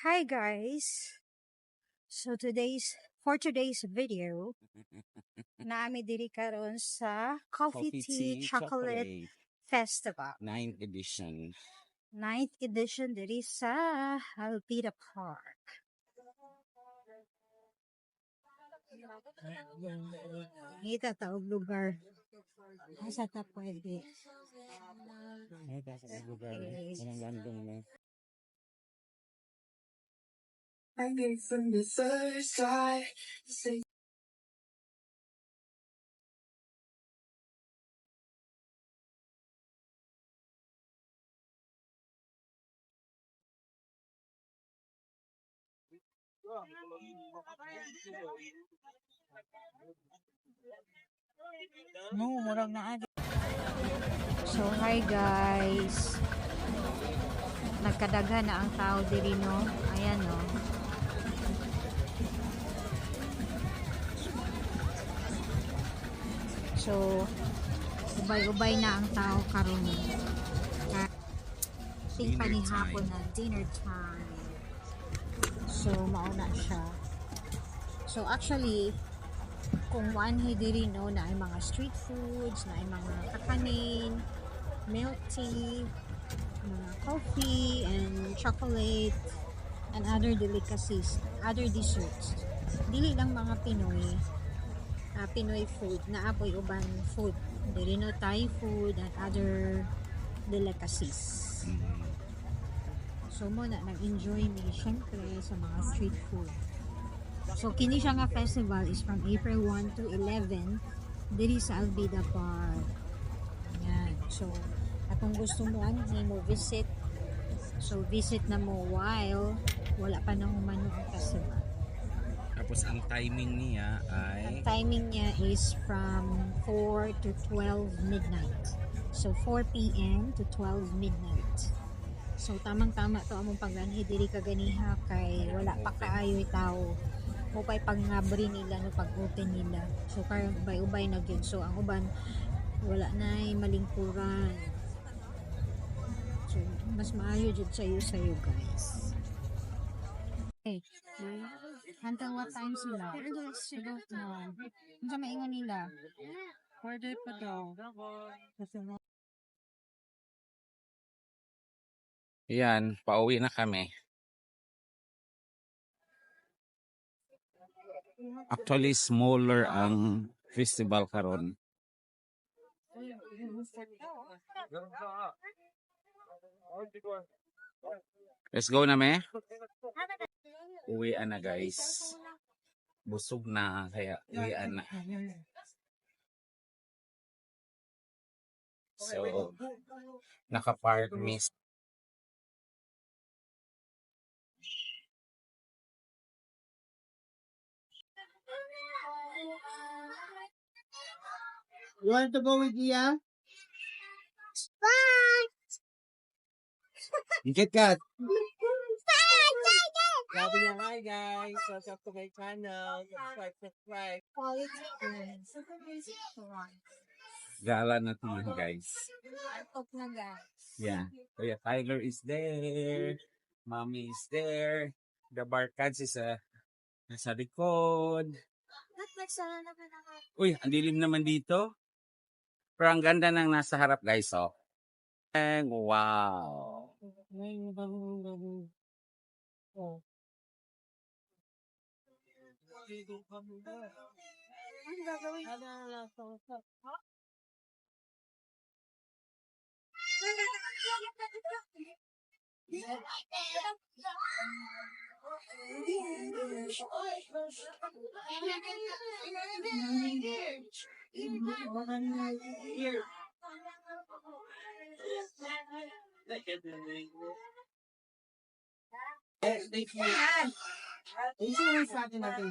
Hi guys. For today's video, naami diri karon sa Coffee Tea Chocolate Festival. 9th edition. 9th edition diri sa Alpida Park. Kita ta og lugar. Asa ta pwede? I knew from the first time. No, murag na adi. So hi guys. Nagkadaghan na ang tao diri no. Ayan no. So ubay-ubay na ang tao karon. Ting pa ni hapon na dinner time. So mauna siya. So actually kung wanhi diri no na ay mga street foods, na ay mga kakanin, milk tea, mga coffee and chocolate and other delicacies, other desserts. Dili lang mga Pinoy food, naapoy uban food. Dili no Thai food and other delicacies. So mo na nag-enjoy mi syempre sa mga street food. So kini siya nga festival is from April 1 to 11 diri sa Alpida Park. Yan. So atong gusto mo mo visit. So visit na mo while wala pa nang humano ang festival. Tapos ang timing niya Ang ay timing niya is from 4 to 12 midnight. So 4 p.m. to 12 midnight. So tamang-tama to among paglanhi diri kaganiha kay wala pa kaayoy tao. Mupay pangabri nila no pag-open nila. So karon ubay-ubay na gyud. So ang uban wala nay malingkuran. So mas maayo jud sayo guys. Okay. Until what time sila? Ano sa maingon nila? Pwede pa daw. yan, pauwi na kami. Actually smaller ang festival karon. Let's go na me. Uwian na guys. Busog na kaya uwian na. So naka-park miss. You want to go with Gia? Kit Kat. Sabi niya, hi guys, welcome to my channel. Subscribe. Gala na to yun, guys. Top na guys. Yeah. Kuya Tyler is there. Mommy is there. The barkads is nasa likod. Uy, ang dilim naman dito. Pero ang ganda ng nasa harap guys, oh. Wow. Ito yung sa atin natin.